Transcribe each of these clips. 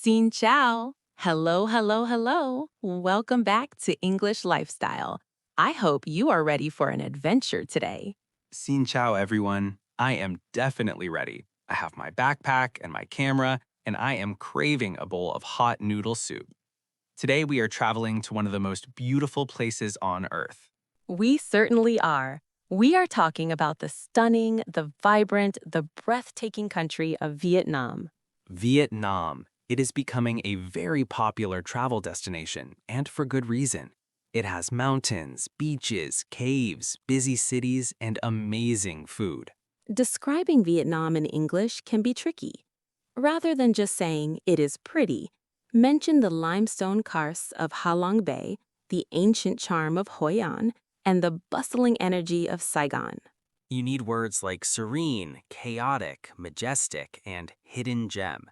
Xin chào. Hello, hello, hello. Welcome back to English Lifestyle. I hope you are ready for an adventure today. Xin ciao, everyone. I am definitely ready. I have my backpack and my camera, and I am craving a bowl of hot noodle soup. Today, we are traveling to one of the most beautiful places on Earth. We certainly are. We are talking about the stunning, the vibrant, the breathtaking country of Vietnam. Vietnam. It is becoming a very popular travel destination, and for good reason. It has mountains, beaches, caves, busy cities, and amazing food. Describing Vietnam in English can be tricky. Rather than just saying it is pretty, mention the limestone karsts of Ha Long Bay, the ancient charm of Hoi An, and the bustling energy of Saigon. You need words like serene, chaotic, majestic, and hidden gem.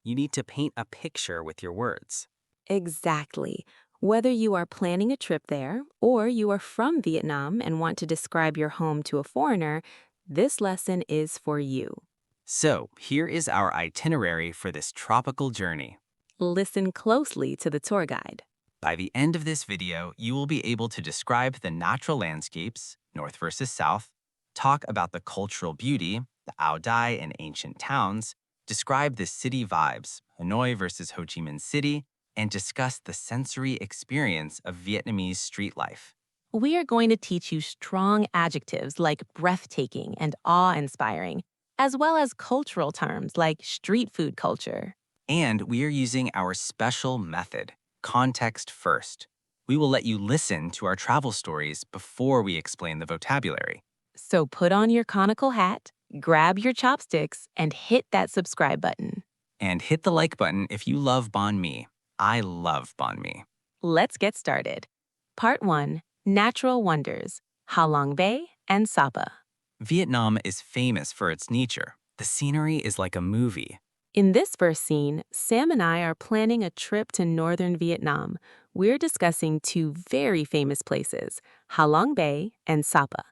You need to paint a picture with your words. Exactly. Whether you are planning a trip there or you are from Vietnam and want to describe your home to a foreigner, this lesson is for you. So, here is our itinerary for this tropical journey. Listen closely to the tour guide. By the end of this video, you will be able to describe the natural landscapes, north versus south, talk about the cultural beauty, the Ao Dai and ancient towns, describe the city vibes, Hanoi versus Ho Chi Minh City, and discuss the sensory experience of Vietnamese street life. We are going to teach you strong adjectives like breathtaking and awe-inspiring, as well as cultural terms like street food culture. And we are using our special method, context first. We will let you listen to our travel stories before we explain the vocabulary. So put on your conical hat, grab your chopsticks, and hit that subscribe button. And hit the like button if you love banh mi. I love banh mi. Let's get started. Part 1, Natural Wonders, Ha Long Bay and Sapa. Vietnam is famous for its nature. The scenery is like a movie. In this first scene, Sam and I are planning a trip to northern Vietnam. We're discussing two very famous places, Ha Long Bay and Sapa.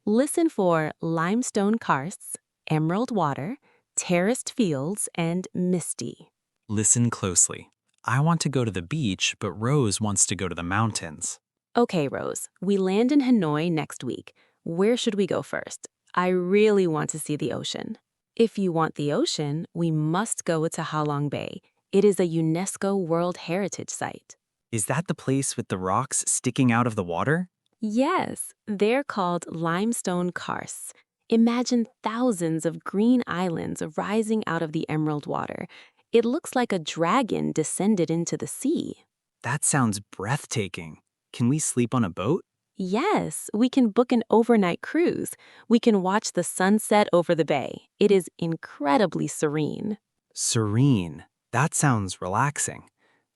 Listen for limestone karsts, emerald water, terraced fields, and misty. Listen closely. I want to go to the beach, but Rose wants to go to the mountains. Okay, Rose, we land in Hanoi next week. Where should we go first? I really want to see the ocean. If you want the ocean, we must go to Ha Long Bay. It is a UNESCO World Heritage Site. Is that the place with the rocks sticking out of the water? Yes, they're called limestone karsts. Imagine thousands of green islands rising out of the emerald water. It looks like a dragon descended into the sea. That sounds breathtaking. Can we sleep on a boat? Yes, we can book an overnight cruise. We can watch the sunset over the bay. It is incredibly serene. Serene. That sounds relaxing.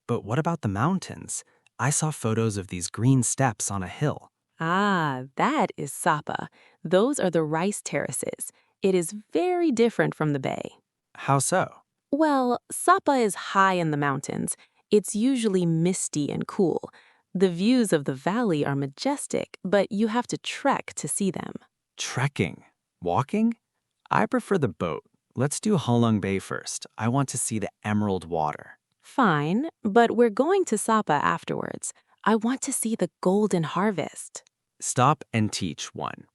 But what about the mountains? I saw photos of these green steps on a hill. Ah, that is Sapa. Those are the rice terraces. It is very different from the bay. How so? Well, Sapa is high in the mountains. It's usually misty and cool. The views of the valley are majestic, but you have to trek to see them. Trekking. Walking? I prefer the boat. Let's do Ha Long Bay first. I want to see the emerald water. Fine, but we're going to Sapa afterwards. I want to see the golden harvest. Stop and teach one.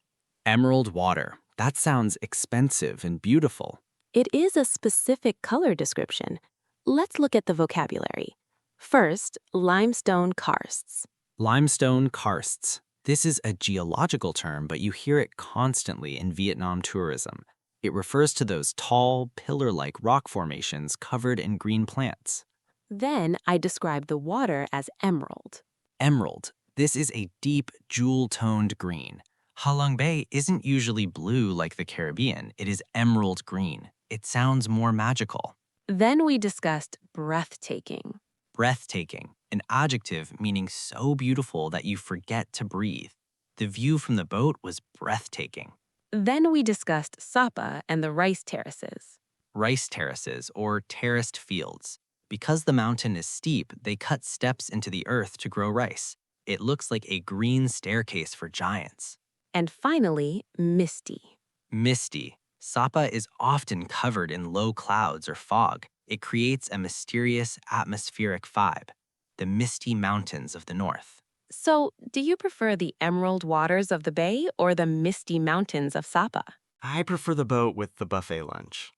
Emerald water. That sounds expensive and beautiful. It is a specific color description. Let's look at the vocabulary. First, limestone karsts. Limestone karsts. This is a geological term, but you hear it constantly in Vietnam tourism. It refers to those tall, pillar-like rock formations covered in green plants. Then I describe the water as emerald. Emerald. This is a deep, jewel-toned green. Ha Long Bay isn't usually blue like the Caribbean. It is emerald green. It sounds more magical. Then we discussed breathtaking. Breathtaking, an adjective meaning so beautiful that you forget to breathe. The view from the boat was breathtaking. Then we discussed Sapa and the rice terraces. Rice terraces, or terraced fields. Because the mountain is steep, they cut steps into the earth to grow rice. It looks like a green staircase for giants. And finally, misty. Misty. Sapa is often covered in low clouds or fog. It creates a mysterious atmospheric vibe, the misty mountains of the north. So, do you prefer the emerald waters of the bay or the misty mountains of Sapa? I prefer the boat with the buffet lunch.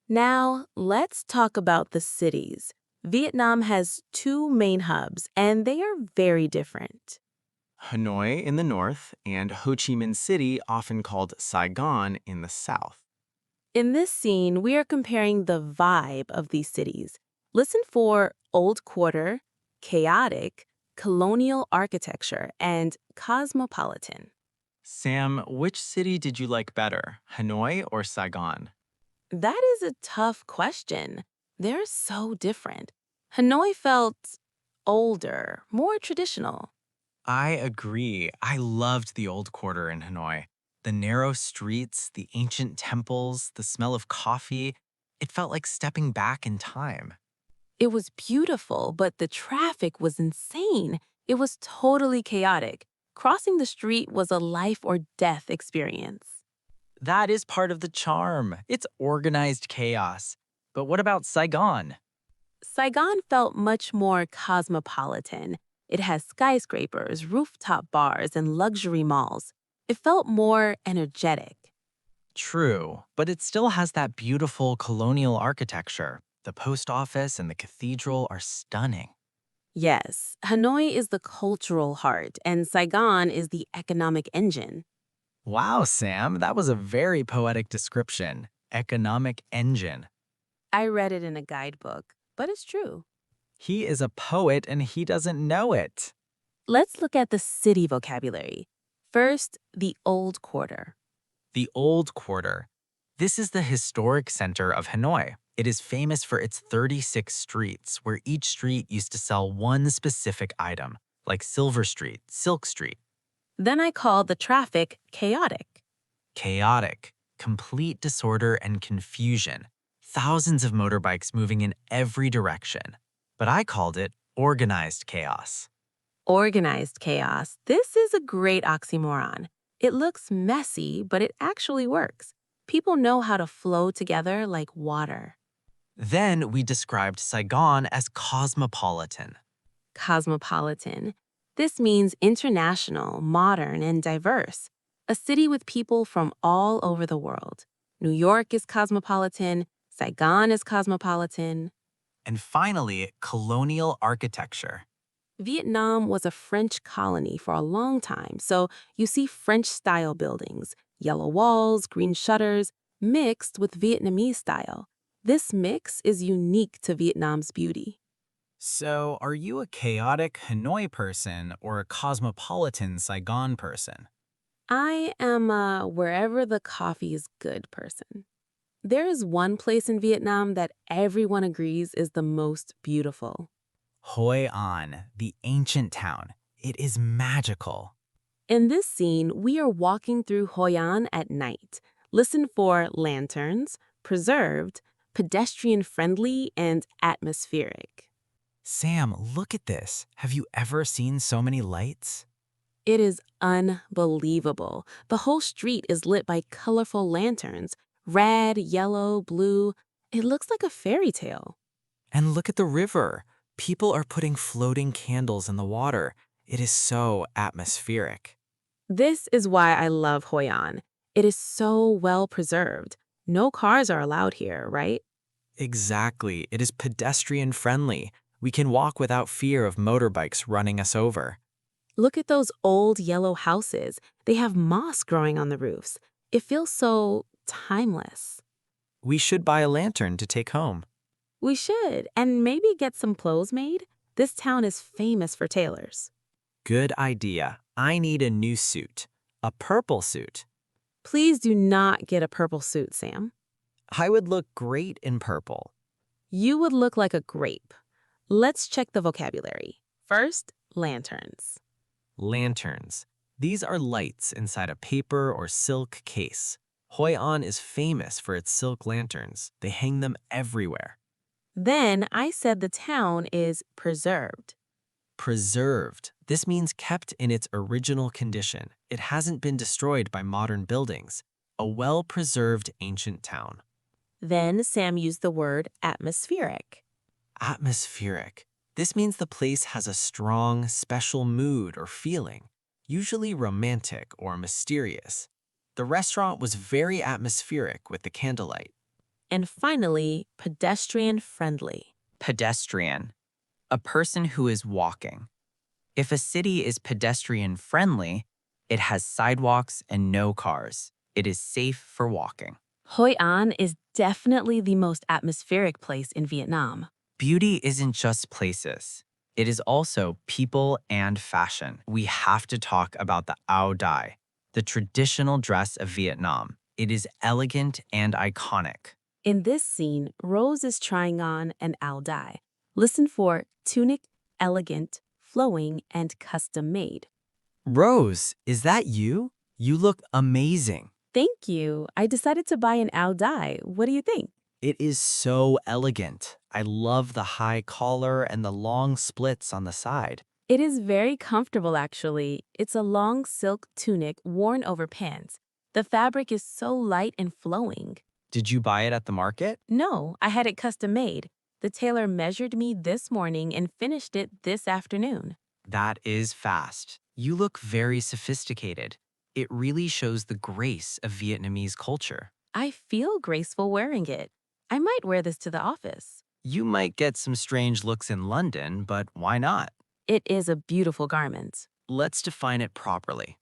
Now, let's talk about the cities. Vietnam has two main hubs, and they are very different. Hanoi in the north and Ho Chi Minh City, often called Saigon, in the south. In this scene, we are comparing the vibe of these cities. Listen for old quarter, chaotic, colonial architecture, and cosmopolitan. Sam, which city did you like better, Hanoi or Saigon? That is a tough question. They're so different. Hanoi felt older, more traditional. I agree. I loved the old quarter in Hanoi. The narrow streets, the ancient temples, the smell of coffee. It felt like stepping back in time. It was beautiful, but the traffic was insane. It was totally chaotic. Crossing the street was a life or death experience. That is part of the charm. It's organized chaos. But what about Saigon? Saigon felt much more cosmopolitan. It has skyscrapers, rooftop bars, and luxury malls. It felt more energetic. True, but it still has that beautiful colonial architecture. The post office and the cathedral are stunning. Yes, Hanoi is the cultural heart, and Saigon is the economic engine. Wow, Sam, that was a very poetic description. Economic engine. I read it in a guidebook, but it's true. He is a poet and he doesn't know it. Let's look at the city vocabulary. First, the Old Quarter. The Old Quarter. This is the historic center of Hanoi. It is famous for its 36 streets, where each street used to sell one specific item, like Silver Street, Silk Street. Then I called the traffic chaotic. Chaotic, complete disorder and confusion. Thousands of motorbikes moving in every direction. But I called it organized chaos. Organized chaos. This is a great oxymoron. It looks messy, but it actually works. People know how to flow together like water. Then we described Saigon as cosmopolitan. Cosmopolitan. This means international, modern, and diverse. A city with people from all over the world. New York is cosmopolitan. Saigon is cosmopolitan. And finally, colonial architecture. Vietnam was a French colony for a long time, so you see French-style buildings, yellow walls, green shutters, mixed with Vietnamese style. This mix is unique to Vietnam's beauty. So, are you a chaotic Hanoi person or a cosmopolitan Saigon person? I am a wherever the coffee is good person. There is one place in Vietnam that everyone agrees is the most beautiful. Hoi An, the ancient town. It is magical. In this scene, we are walking through Hoi An at night. Listen for lanterns, preserved, pedestrian-friendly, and atmospheric. Sam, look at this. Have you ever seen so many lights? It is unbelievable. The whole street is lit by colorful lanterns, red, yellow, blue. It looks like a fairy tale. And look at the river. People are putting floating candles in the water. It is so atmospheric. This is why I love Hoi An. It is so well preserved. No cars are allowed here, right? Exactly. It is pedestrian friendly. We can walk without fear of motorbikes running us over. Look at those old yellow houses. They have moss growing on the roofs. It feels so timeless. We should buy a lantern to take home. We should, and maybe get some clothes made. This town is famous for tailors. Good idea. I need a new suit. A purple suit. Please do not get a purple suit, Sam. I would look great in purple. You would look like a grape. Let's check the vocabulary. First, lanterns. Lanterns. These are lights inside a paper or silk case. Hoi An is famous for its silk lanterns. They hang them everywhere. Then I said the town is preserved. Preserved. This means kept in its original condition. It hasn't been destroyed by modern buildings. A well-preserved ancient town. Then Sam used the word atmospheric. Atmospheric. This means the place has a strong, special mood or feeling, usually romantic or mysterious. The restaurant was very atmospheric with the candlelight. And finally, pedestrian friendly. Pedestrian. A person who is walking. If a city is pedestrian friendly, it has sidewalks and no cars. It is safe for walking. Hoi An is definitely the most atmospheric place in Vietnam. Beauty isn't just places. It is also people and fashion. We have to talk about the áo dai, the traditional dress of Vietnam. It is elegant and iconic. In this scene, Rose is trying on an áo dai. Listen for tunic, elegant, flowing, and custom-made. Rose, is that you? You look amazing. Thank you. I decided to buy an áo dai. What do you think? It is so elegant. I love the high collar and the long splits on the side. It is very comfortable, actually. It's a long silk tunic worn over pants. The fabric is so light and flowing. Did you buy it at the market? No, I had it custom made. The tailor measured me this morning and finished it this afternoon. That is fast. You look very sophisticated. It really shows the grace of Vietnamese culture. I feel graceful wearing it. I might wear this to the office. You might get some strange looks in London, but why not? It is a beautiful garment. Let's define it properly.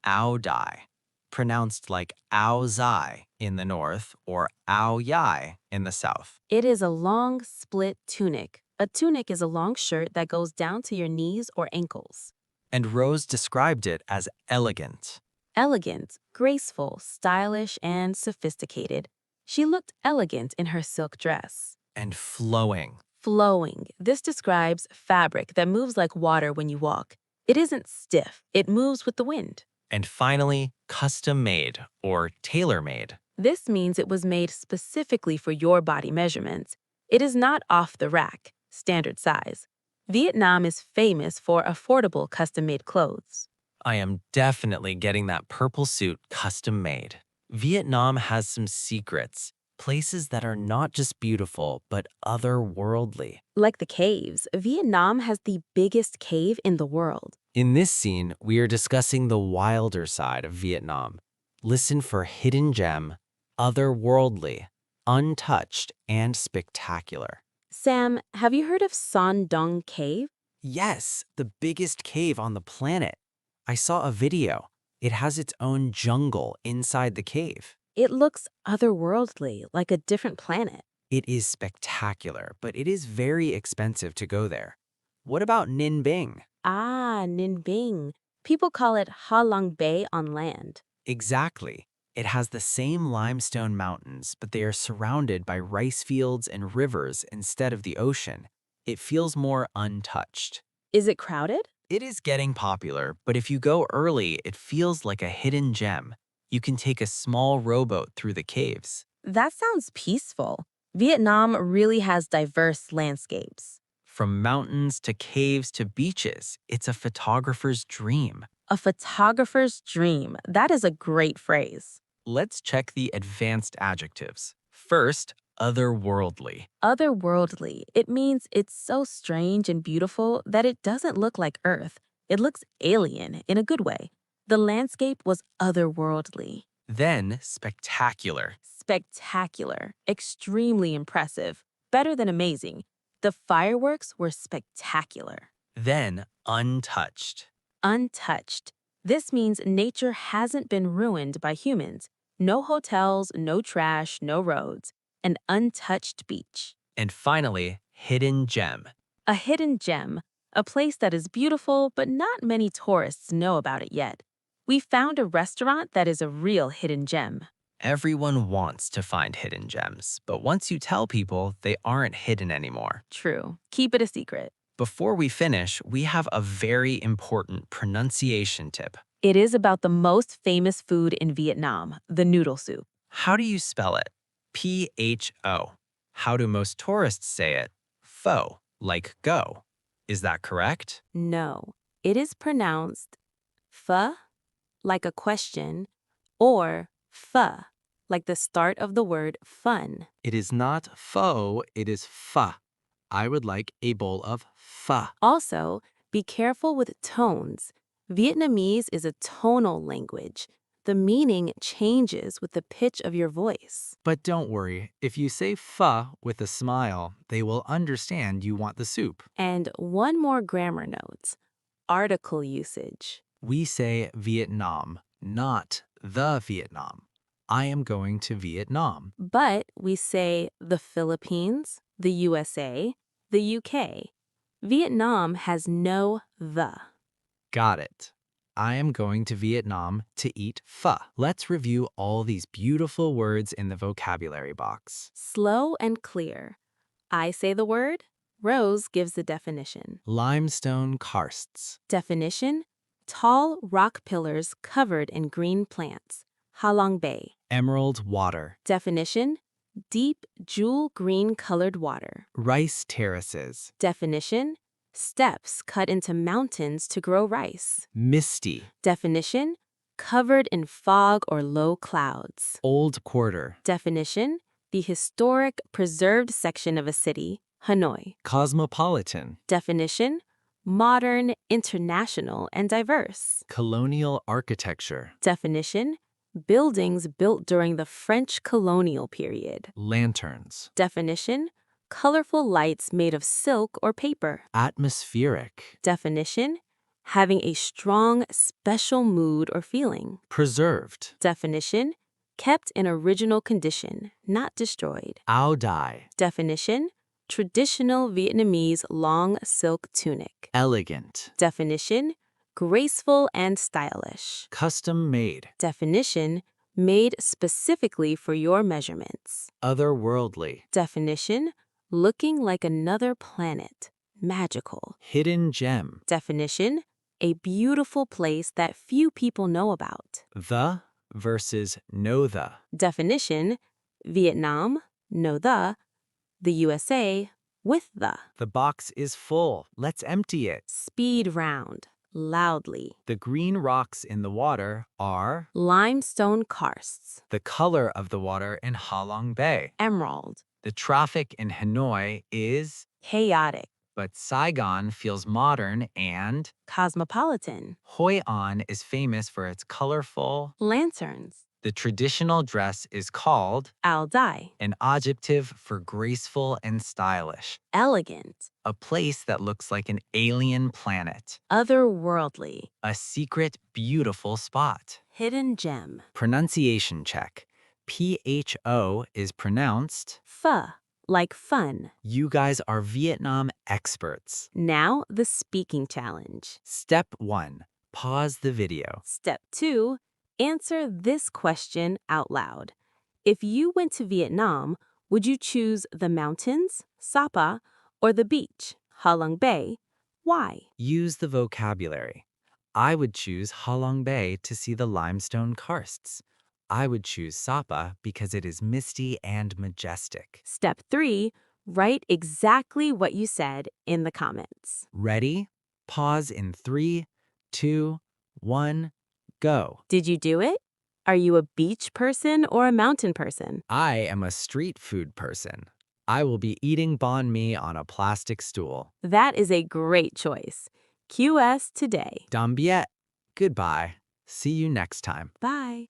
Áo dai, pronounced like áo dai in the north or áo dai in the south. It is a long split tunic. A tunic is a long shirt that goes down to your knees or ankles. And Rose described it as elegant. Elegant, graceful, stylish, and sophisticated. She looked elegant in her silk dress. And flowing. Flowing. This describes fabric that moves like water when you walk. It isn't stiff. It moves with the wind. And finally, custom-made or tailor-made. This means it was made specifically for your body measurements. It is not off the rack, standard size. Vietnam is famous for affordable custom-made clothes. I am definitely getting that purple suit custom-made. Vietnam has some secrets, places that are not just beautiful, but otherworldly. Like the caves, Vietnam has the biggest cave in the world. In this scene, we are discussing the wilder side of Vietnam. Listen for hidden gem, otherworldly, untouched, and spectacular. Sam, have you heard of Son Dong Cave? Yes, the biggest cave on the planet. I saw a video. It has its own jungle inside the cave. It looks otherworldly, like a different planet. It is spectacular, but it is very expensive to go there. What about Ninh Binh? Ah, Ninh Binh. People call it Ha Long Bay on land. Exactly. It has the same limestone mountains, but they are surrounded by rice fields and rivers instead of the ocean. It feels more untouched. Is it crowded? It is getting popular, but if you go early, it feels like a hidden gem. You can take a small rowboat through the caves. That sounds peaceful. Vietnam really has diverse landscapes. From mountains to caves to beaches, it's a photographer's dream. A photographer's dream. That is a great phrase. Let's check the advanced adjectives. First, otherworldly. Otherworldly. It means it's so strange and beautiful that it doesn't look like Earth. It looks alien in a good way. The landscape was otherworldly. Then, spectacular. Spectacular. Extremely impressive. Better than amazing. The fireworks were spectacular. Then, untouched. Untouched. This means nature hasn't been ruined by humans. No hotels, no trash, no roads. An untouched beach. And finally, hidden gem. A hidden gem. A place that is beautiful, but not many tourists know about it yet. We found a restaurant that is a real hidden gem. Everyone wants to find hidden gems, but once you tell people, they aren't hidden anymore. True. Keep it a secret. Before we finish, we have a very important pronunciation tip. It is about the most famous food in Vietnam, the noodle soup. How do you spell it? P-H-O. How do most tourists say it? Pho, like go. Is that correct? No, it is pronounced pho, like a question, or pho, like the start of the word fun. It is not pho, it is pho. I would like a bowl of pho. Also, be careful with tones. Vietnamese is a tonal language. The meaning changes with the pitch of your voice. But don't worry, if you say pho with a smile, they will understand you want the soup. And one more grammar note, article usage. We say Vietnam, not the Vietnam. I am going to Vietnam. But we say the Philippines, the USA, the UK. Vietnam has no the. Got it. I am going to Vietnam to eat pho. Let's review all these beautiful words in the vocabulary box. Slow and clear. I say the word, Rose gives the definition. Limestone karsts. Definition, tall rock pillars covered in green plants. Halong Bay. Emerald water. Definition, deep jewel green colored water. Rice terraces. Definition, steps cut into mountains to grow rice. Misty. Definition, covered in fog or low clouds. Old quarter. Definition, the historic preserved section of a city, Hanoi. Cosmopolitan. Definition, modern, international, and diverse. Colonial architecture. Definition, buildings built during the French colonial period. Lanterns. Definition, colorful lights made of silk or paper. Atmospheric. Definition, having a strong, special mood or feeling. Preserved. Definition, kept in original condition, not destroyed. Ao dai. Definition, traditional Vietnamese long silk tunic. Elegant. Definition, graceful and stylish. Custom made. Definition, made specifically for your measurements. Otherworldly. Definition, looking like another planet. Magical. Hidden gem. Definition, a beautiful place that few people know about. The versus no the. Definition, Vietnam, no the USA, with the. The box is full. Let's empty it. Speed round, loudly. The green rocks in the water are Limestone karsts, the color of the water in Halong Bay. emerald. The traffic in Hanoi is, Chaotic, but Saigon feels modern and cosmopolitan. Hoi An is famous for its colorful. Lanterns, The traditional dress is called Al Dai, an adjective for graceful and stylish. elegant, A place that looks like an alien planet. otherworldly, A secret, beautiful spot. hidden gem. Pronunciation check. PHO is pronounced. Pho, like fun. You guys are Vietnam experts. Now the speaking challenge. Step 1. Pause the video. Step 2, answer this question out loud. If you went to Vietnam, would you choose the mountains, Sapa, or the beach, Halong Bay? Why? Use the vocabulary. I would choose Halong Bay to see the limestone karsts. I would choose Sapa because it is misty and majestic. Step 3, write exactly what you said in the comments. Ready? Pause in 3, 2, 1, go. Did you do it? Are you a beach person or a mountain person? I am a street food person. I will be eating banh mi on a plastic stool. That is a great choice. QS today. Dam biet. Goodbye. See you next time. Bye.